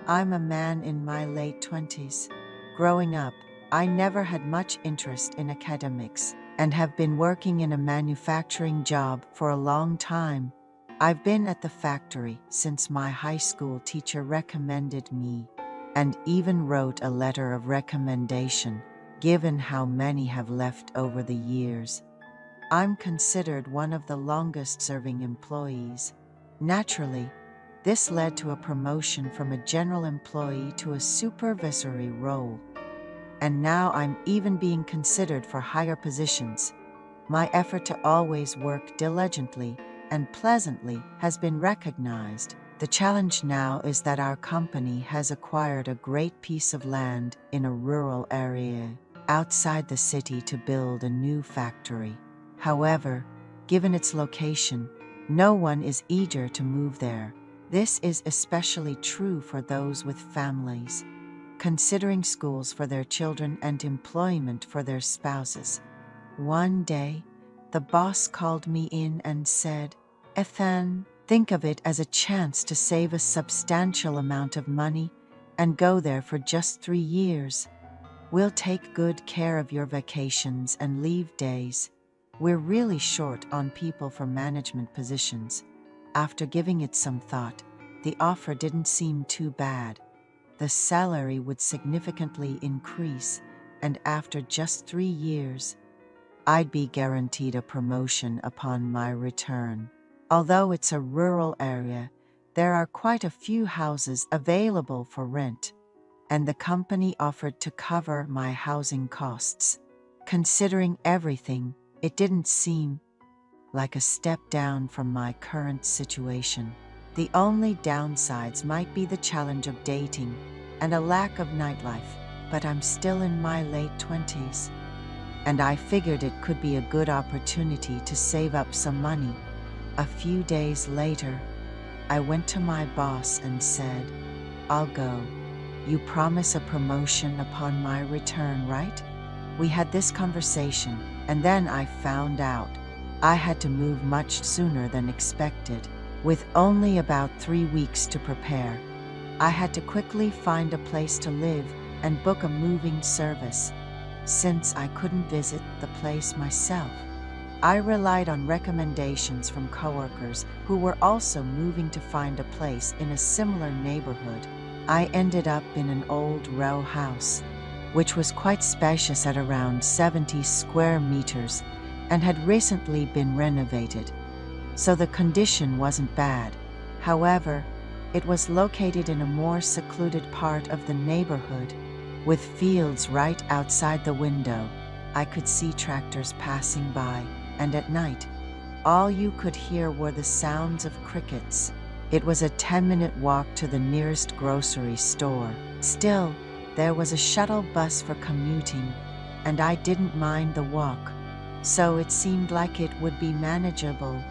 I'm a man in my late 20s. Growing up, I never had much interest in academics and have been working in a manufacturing job for a long time. I've been at the factory since my high school teacher recommended me and even wrote a letter of recommendation, given how many have left over the years. I'm considered one of the longest-serving employees. Naturally, this led to a promotion from a general employee to a supervisory role, and now I'm even being considered for higher positions. My effort to always work diligently and pleasantly has been recognized. The challenge now is that our company has acquired a great piece of land in a rural area outside the city to build a new factory. However, given its location, no one is eager to move there. This is especially true for those with families, considering schools for their children and employment for their spouses. One day, the boss called me in and said, "Ethan, think of it as a chance to save a substantial amount of money and go there for just 3 years. We'll take good care of your vacations and leave days. We're really short on people for management positions." After giving it some thought, the offer didn't seem too bad. The salary would significantly increase, and after just 3 years, I'd be guaranteed a promotion upon my return. Although it's a rural area, there are quite a few houses available for rent, and the company offered to cover my housing costs. Considering everything, it didn't seem like a step down from my current situation. The only downsides might be the challenge of dating and a lack of nightlife, but I'm still in my late 20s, and I figured it could be a good opportunity to save up some money. A few days later, I went to my boss and said, "I'll go. You promise a promotion upon my return, right?" We had this conversation, and then I found out I had to move much sooner than expected. With only about 3 weeks to prepare, I had to quickly find a place to live and book a moving service. Since I couldn't visit the place myself, I relied on recommendations from coworkers who were also moving to find a place in a similar neighborhood. I ended up in an old row house, which was quite spacious at around 70 square meters and had recently been renovated, so the condition wasn't bad. However, it was located in a more secluded part of the neighborhood, with fields right outside the window. I could see tractors passing by, and at night, all you could hear were the sounds of crickets. It was a 10-minute walk to the nearest grocery store. Still, there was a shuttle bus for commuting, and I didn't mind the walk, so it seemed like it would be manageable.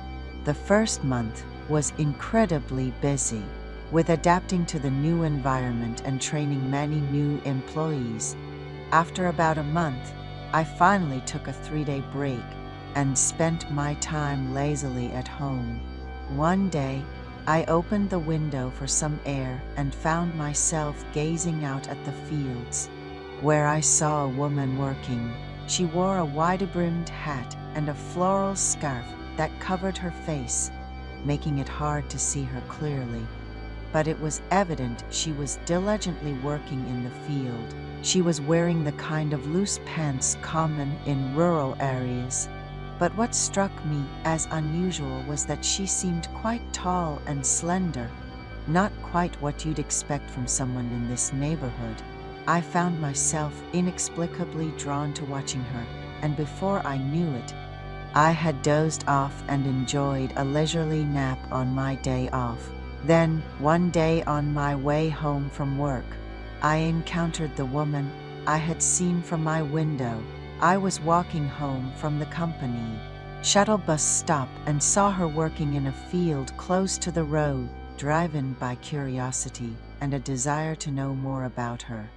The first month was incredibly busy, with adapting to the new environment and training many new employees. After about a month, I finally took a 3-day break and spent my time lazily at home. One day, I opened the window for some air and found myself gazing out at the fields, where I saw a woman working. She wore a wide-brimmed hat and a floral scarf that covered her face, making it hard to see her clearly. But it was evident she was diligently working in the field. She was wearing the kind of loose pants common in rural areas. But what struck me as unusual was that she seemed quite tall and slender, not quite what you'd expect from someone in this neighborhood. I found myself inexplicably drawn to watching her, and before I knew it, I had dozed off and enjoyed a leisurely nap on my day off. Then, one day on my way home from work, I encountered the woman I had seen from my window. I was walking home from the company shuttle bus stop and saw her working in a field close to the road, driven by curiosity and a desire to know more about her.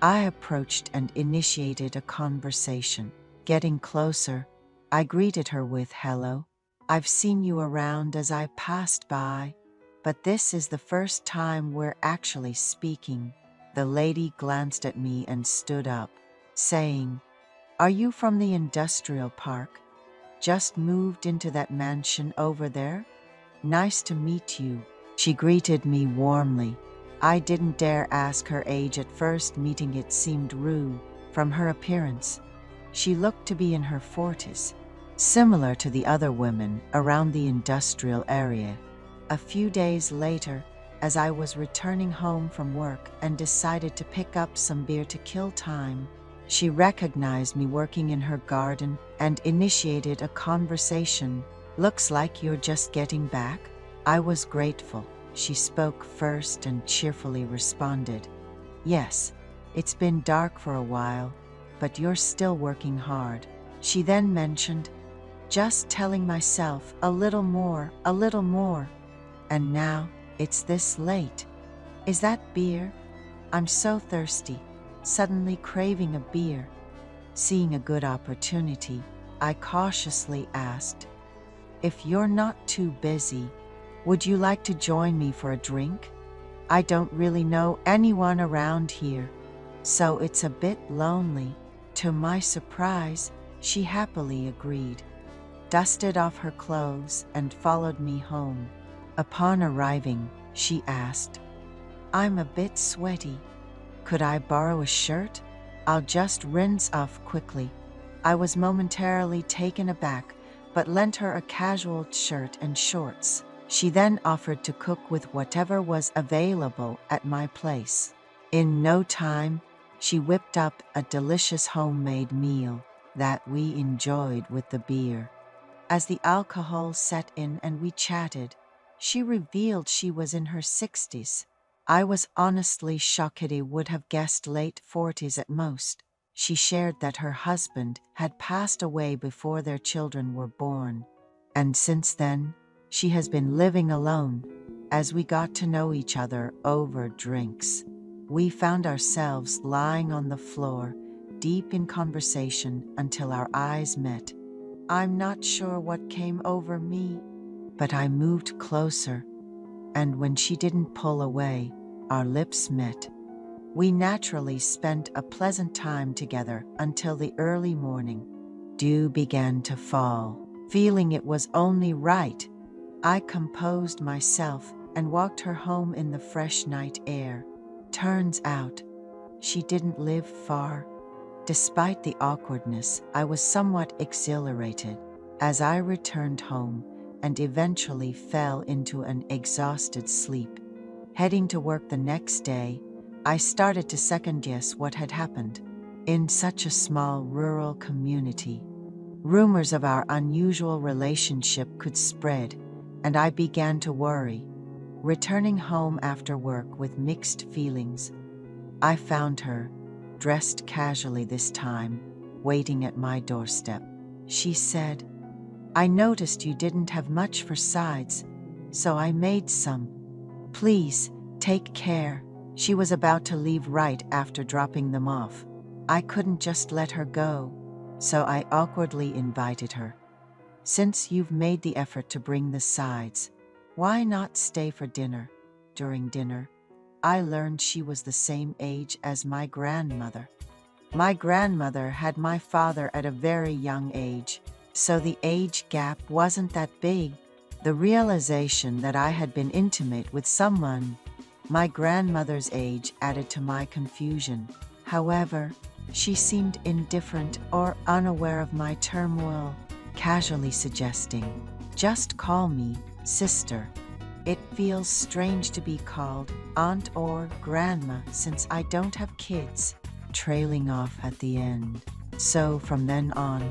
I approached and initiated a conversation. Getting closer, I greeted her with, "Hello. I've seen you around as I passed by." but this is the first time we're actually speaking." The lady glanced at me and stood up, saying, "Are you from the industrial park? Just moved into that mansion over there? Nice to meet you." She greeted me warmly. I didn't dare ask her age at first, meeting it seemed rude. From her appearance, she looked to be in her 40s, similar to the other women around the industrial area. A few days later, as I was returning home from work and decided to pick up some beer to kill time, she recognized me working in her garden and initiated a conversation. "Looks like you're just getting back." I was grateful. She spoke first and cheerfully responded, "Yes, it's been dark for a while, but you're still working hard." She then mentioned, "Just telling myself a little more, a little more. And now it's this late. Is that beer? I'm so thirsty, suddenly craving a beer." Seeing a good opportunity, I cautiously asked, "If you're not too busy, would you like to join me for a drink? I don't really know anyone around here, so it's a bit lonely." To my surprise, she happily agreed, dusted off her clothes, and followed me home. Upon arriving, she asked, "I'm a bit sweaty. Could I borrow a shirt? I'll just rinse off quickly." I was momentarily taken aback, but lent her a casual shirt and shorts. She then offered to cook with whatever was available at my place. In no time, she whipped up a delicious homemade meal that we enjoyed with the beer. As the alcohol set in and we chatted, she revealed she was in her 60s. I was honestly shocked. I would have guessed late 40s at most. She shared that her husband had passed away before their children were born, and since then, she has been living alone. As we got to know each other over drinks, we found ourselves lying on the floor, deep in conversation until our eyes met. I'm not sure what came over me, but I moved closer, and when she didn't pull away, our lips met. We naturally spent a pleasant time together until the early morning. Dew began to fall. Feeling it was only right, I composed myself and walked her home in the fresh night air. Turns out, she didn't live far. Despite the awkwardness, I was somewhat exhilarated as I returned home and eventually fell into an exhausted sleep. Heading to work the next day, I started to second-guess what had happened. In such a small rural community, rumors of our unusual relationship could spread, and I began to worry. Returning home after work with mixed feelings, I found her, dressed casually this time, waiting at my doorstep. She said, "I noticed you didn't have much for sides, so I made some. Please, take care." She was about to leave right after dropping them off. I couldn't just let her go, so I awkwardly invited her. "Since you've made the effort to bring the sides, why not stay for dinner?" During dinner, I learned she was the same age as my grandmother. My grandmother had my father at a very young age, so the age gap wasn't that big. The realization that I had been intimate with someone my grandmother's age added to my confusion. However, she seemed indifferent or unaware of my turmoil, casually suggesting, "Just call me sister. It feels strange to be called aunt or grandma since I don't have kids," trailing off at the end. So from then on,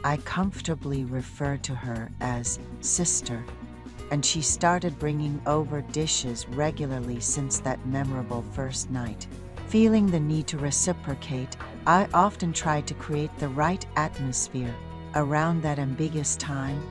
I comfortably referred to her as sister, and she started bringing over dishes regularly since that memorable first night. Feeling the need to reciprocate, I often tried to create the right atmosphere. Around that ambiguous time,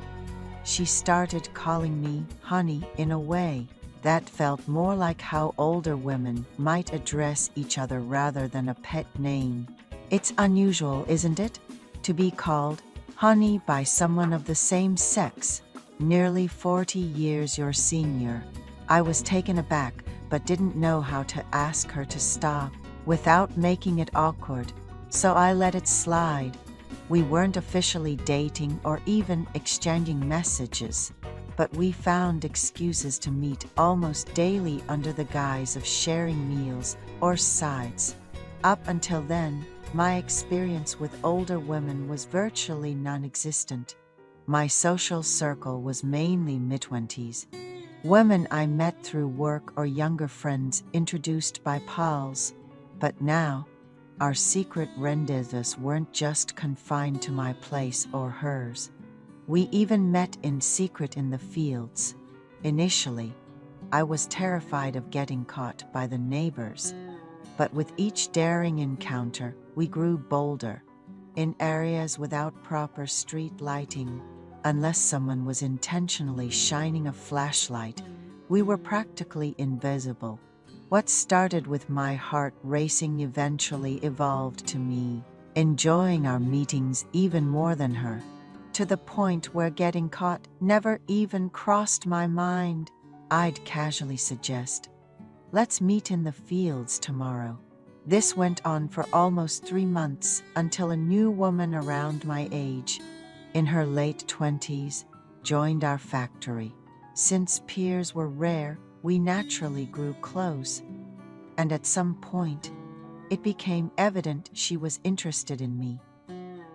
she started calling me honey in a way that felt more like how older women might address each other rather than a pet name. It's unusual, isn't it, to be called honey by someone of the same sex, nearly 40 years your senior. I was taken aback, but didn't know how to ask her to stop without making it awkward, so I let it slide. We weren't officially dating or even exchanging messages, but we found excuses to meet almost daily under the guise of sharing meals or sides. Up until then, my experience with older women was virtually non-existent. My social circle was mainly mid-20s. Women I met through work or younger friends introduced by pals. But now, our secret rendezvous weren't just confined to my place or hers. We even met in secret in the fields. Initially, I was terrified of getting caught by the neighbors. But with each daring encounter, we grew bolder. In areas without proper street lighting, unless someone was intentionally shining a flashlight, we were practically invisible. What started with my heart racing eventually evolved to me enjoying our meetings even more than her, to the point where getting caught never even crossed my mind. I'd casually suggest, "Let's meet in the fields tomorrow." This went on for almost 3 months until a new woman around my age, in her late 20s, joined our factory. Since peers were rare, we naturally grew close, and at some point, it became evident she was interested in me.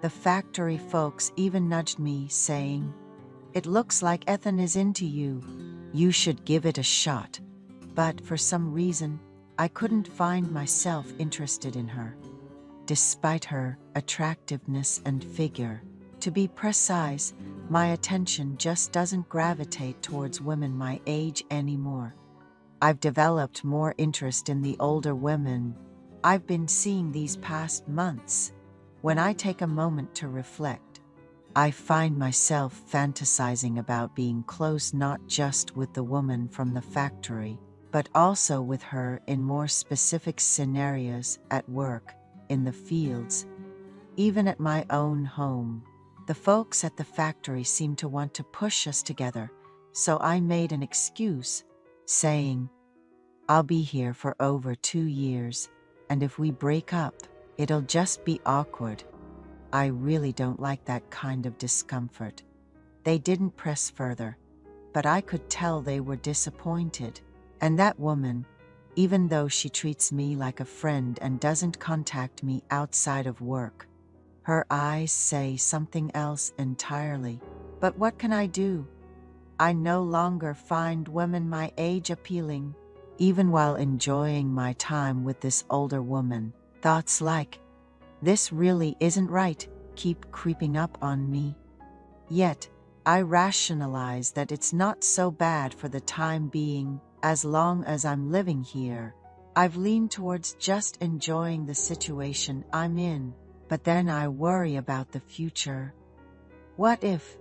The factory folks even nudged me, saying, "It looks like Ethan is into you. You should give it a shot." But for some reason, I couldn't find myself interested in her, despite her attractiveness and figure. To be precise, my attention just doesn't gravitate towards women my age anymore. I've developed more interest in the older women I've been seeing these past months. When I take a moment to reflect, I find myself fantasizing about being close not just with the woman from the factory, but also with her in more specific scenarios at work, in the fields, even at my own home. The folks at the factory seemed to want to push us together, so I made an excuse, saying, "I'll be here for over 2 years, and if we break up, it'll just be awkward." I really don't like that kind of discomfort. They didn't press further, but I could tell they were disappointed. And that woman, even though she treats me like a friend and doesn't contact me outside of work, her eyes say something else entirely. But what can I do? I no longer find women my age appealing, even while enjoying my time with this older woman. Thoughts like, "This really isn't right," keep creeping up on me. Yet, I rationalize that it's not so bad for the time being, as long as I'm living here. I've leaned towards just enjoying the situation I'm in, but then I worry about the future. What if,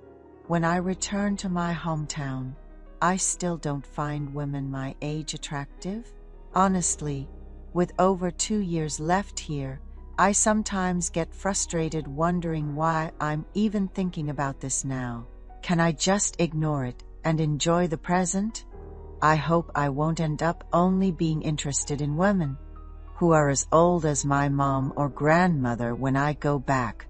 when I return to my hometown, I still don't find women my age attractive? Honestly, with over 2 years left here, I sometimes get frustrated wondering why I'm even thinking about this now. Can I just ignore it and enjoy the present? I hope I won't end up only being interested in women who are as old as my mom or grandmother when I go back.